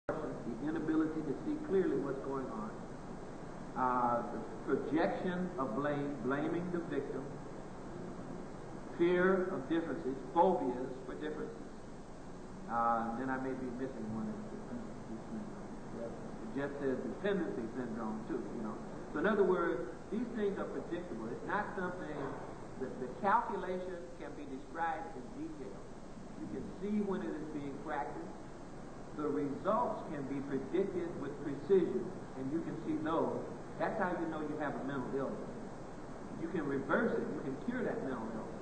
the inability to see clearly what's going on, the projection of blame, blaming the victim, fear of differences, phobias for differences. Then I may be missing one. It just says dependency syndrome too, you know. So in other words, these things are predictable. It's not something that the calculation can be described in detail. You can see when it is being practiced. The results can be predicted with precision, and you can see those. That's how you know you have a mental illness. You can reverse it. You can cure that mental illness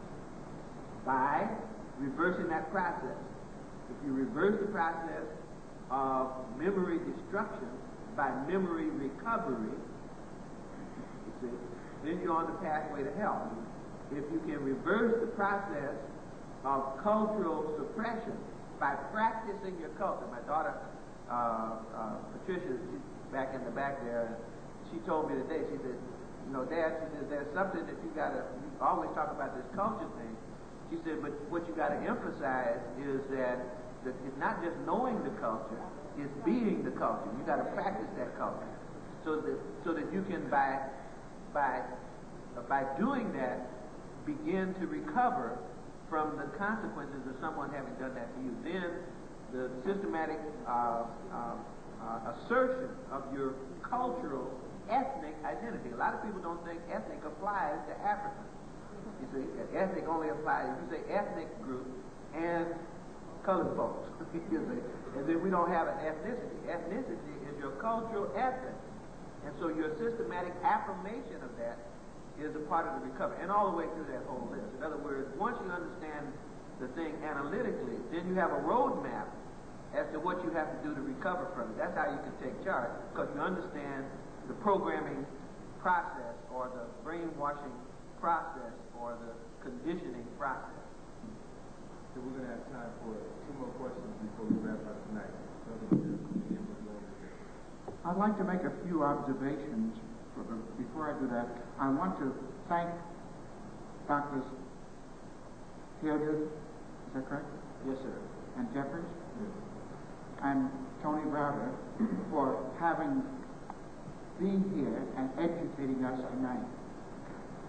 by reversing that process. If you reverse the process of memory destruction by memory recovery, you see, then you're on the pathway to health. If you can reverse the process of cultural suppression by practicing your culture. My daughter, Patricia, she's back in the back there, she told me today, she said, you know, Dad, she said, there's something that you always talk about this culture thing. She said, but what you got to emphasize is that it's not just knowing the culture, it's being the culture. You got to practice that culture. So that you can, by doing that, begin to recover from the consequences of someone having done that to you. Then the systematic assertion of your cultural, ethnic identity. A lot of people don't think ethnic applies to Africans. You see, ethnic only applies, you say ethnic group and colored folks. You see, and then we don't have an ethnicity. Ethnicity is your cultural essence. And so your systematic affirmation of that is a part of the recovery, and all the way through that whole list. In other words, once you understand the thing analytically, then you have a roadmap as to what you have to do to recover from it. That's how you can take charge, because you understand the programming process, or the brainwashing process, or the conditioning process. So we're going to have time for two more questions before we wrap up tonight. I'd like to make a few observations. Before I do that, I want to thank Drs. Hillard, is that correct? Yes, sir. And Jeffries, and Tony Browder for having been here and educating us tonight.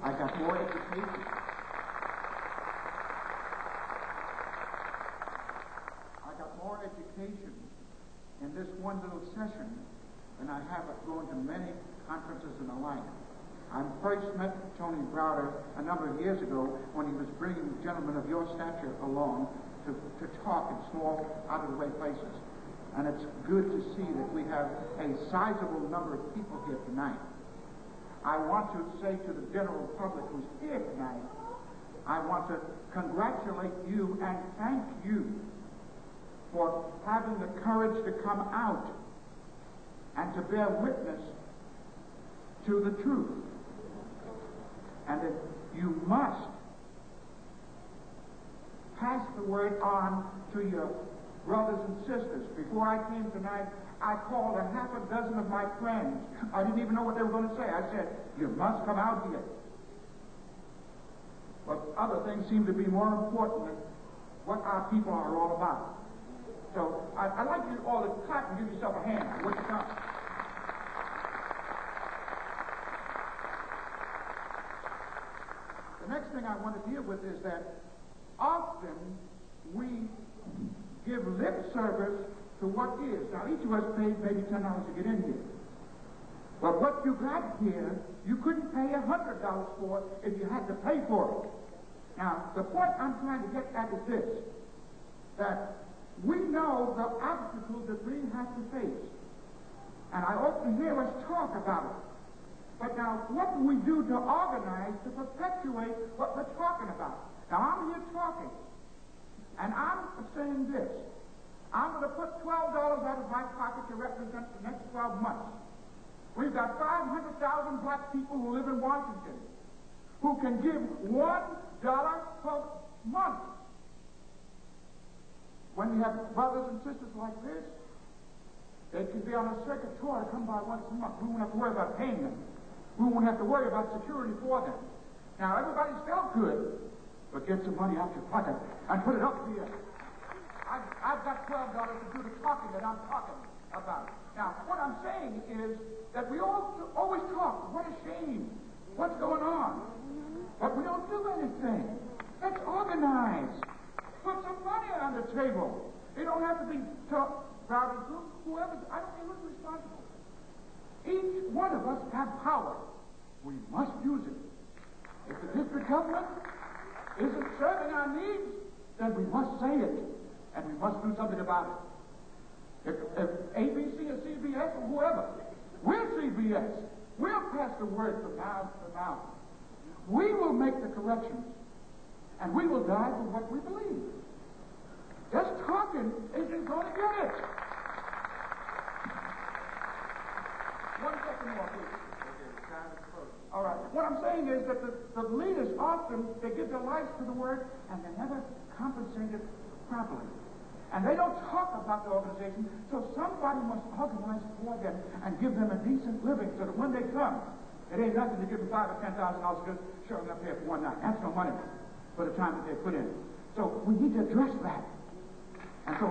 I got more education. I got more education in this one little session than I have going to many conferences and the like. I first met Tony Browder a number of years ago when he was bringing gentlemen of your stature along to talk in small, out-of-the-way places. And it's good to see that we have a sizable number of people here tonight. I want to say to the general public who's here tonight, I want to congratulate you and thank you for having the courage to come out and to bear witness to the truth. And that you must pass the word on to your brothers and sisters. Before I came tonight, I called a half a dozen of my friends. I didn't even know what they were going to say. I said, you must come out here. But other things seem to be more important than what our people are all about. So I'd like you all to clap and give yourself a hand for what you've done. The next thing I want to deal with is that often we give lip service to what is. Now, each of us paid maybe $10 to get in here. But what you got here, you couldn't pay $100 for if you had to pay for it. Now, the point I'm trying to get at is this, that we know the obstacles that we have to face. And I often hear us talk about it. But now, what do we do to organize, to perpetuate what we're talking about? Now, I'm here talking, and I'm saying this. I'm going to put $12 out of my pocket to represent the next 12 months. We've got 500,000 black people who live in Washington who can give $1 per month. When we have brothers and sisters like this, they can be on a circuit tour to come by once a month. We won't have to worry about paying them. We won't have to worry about security for them. Now, everybody still could, but get some money out your pocket and put it up here. I've got $12 to do the talking that I'm talking. about it. Now, what I'm saying is that we all always talk, what a shame, what's going on? But we don't do anything. Let's organize. Put some money on the table. It don't have to be talked about in groups, whoever, I don't care who's responsible. Each one of us have power. We must use it. If the district government isn't serving our needs, then we must say it, and we must do something about it. If ABC or CBS or whoever, we're CBS. We'll pass the word from mouth to mouth. We will make the corrections, and we will die for what we believe. Just talking isn't going to get it. One second more, please. All right. What I'm saying is that the leaders often, they give their lives to the word, and they're never compensated properly. And they don't talk about the organization, so somebody must organize for them and give them a decent living so that when they come, it ain't nothing to give them $5,000 or $10,000 just showing up here for one night. That's no money for the time that they put in. So we need to address that. And so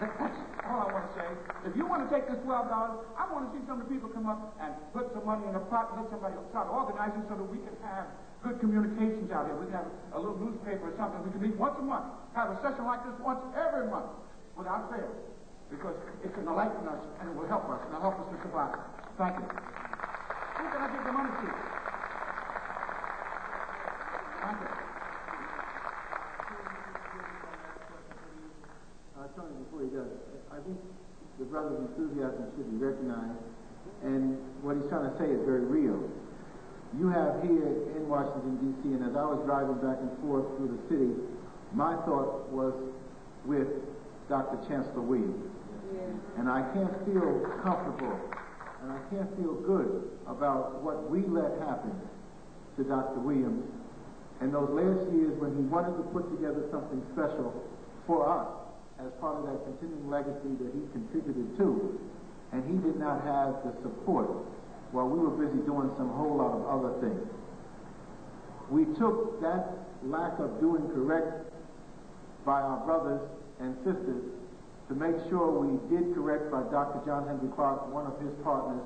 that's all I want to say. If you want to take this $12, I want to see some of the people come up and put some money in a pot and let somebody start organizing so that we can have good communications out here. We can have a little newspaper or something. We can meet once a month. Have a session like this once every month without fail. Because it's going to enlighten us and it will help us. And it'll help us to survive. Thank you. Who can I give the money to? Thank you. Tony, before he does, I think the brother's enthusiasm should be recognized, and what he's trying to say is very real. You have here in Washington, D.C., and as I was driving back and forth through the city, my thought was with Dr. Chancellor Williams. Yeah. And I can't feel comfortable, and I can't feel good about what we let happen to Dr. Williams in those last years when he wanted to put together something special for us, as part of that continuing legacy that he contributed to, and he did not have the support while we were busy doing some whole lot of other things. We took that lack of doing correct by our brothers and sisters to make sure we did correct by Dr. John Henry Clark, one of his partners,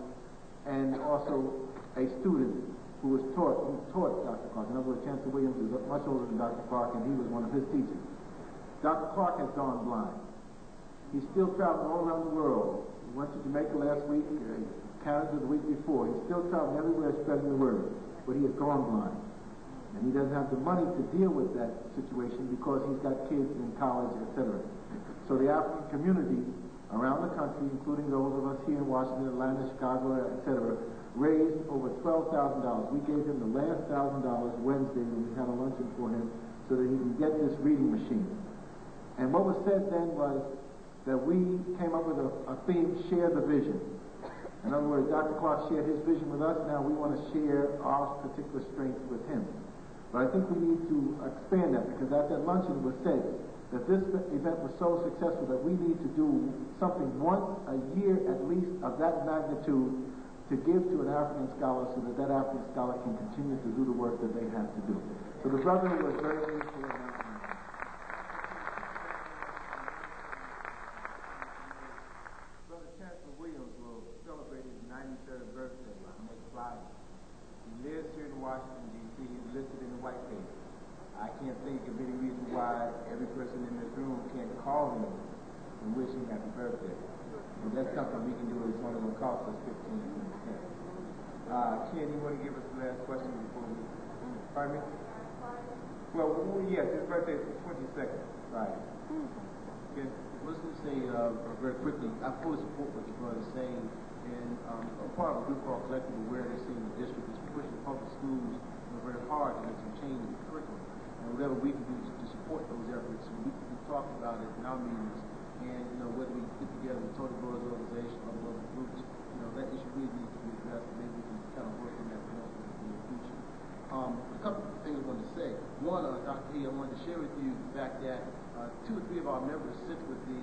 and also a student who taught Dr. Clark. In other words, Chancellor Williams is much older than Dr. Clark, and he was one of his teachers. Dr. Clark has gone blind. He's still traveling all around the world. He went to Jamaica last week, Canada the week before. He's still traveling everywhere spreading the word, but he has gone blind. And he doesn't have the money to deal with that situation because he's got kids in college, etc. So the African community around the country, including those of us here in Washington, Atlanta, Chicago, etc., raised over $12,000. We gave him the last $1,000 Wednesday when we had a luncheon for him so that he can get this reading machine. And what was said then was that we came up with a theme, share the vision. In other words, Dr. Clark shared his vision with us. Now we want to share our particular strength with him. But I think we need to expand that, because at that luncheon it was said that this event was so successful that we need to do something once a year at least of that magnitude to give to an African scholar so that that African scholar can continue to do the work that they have to do. So the brother was very useful in that. He lives here in Washington, D.C. He's listed in the white paper. I can't think of any reason why every person in this room can't call him and wish him happy birthday. And that's something we can do. It's only going to cost us 15 cents. Ken, you want to give us the last question before we... Pardon me? Well, yes, his birthday is the 22nd. Right. Ken? I was going to say very quickly, I fully support what your brother is saying. And a part of a group called Collective Awareness in the district is pushing public schools very hard to make some change in the curriculum. And whatever we can do to support those efforts, we talked about it in our meetings. And, whether we get together with Total Boys Organization or other groups, that issue really needs to be addressed. And maybe we can kind of work on that in the future. A couple of things I wanted to say. One, Dr. Lee, I wanted to share with you the fact that 2 or 3 of our members sit with the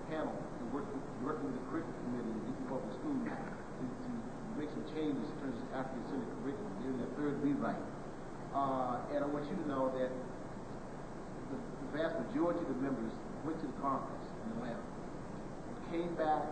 panel and working with the curriculum committee in public schools to make some changes in terms of African-centered curriculum, giving that third rewrite. And I want you to know that the vast majority of the members went to the conference in Atlanta, came back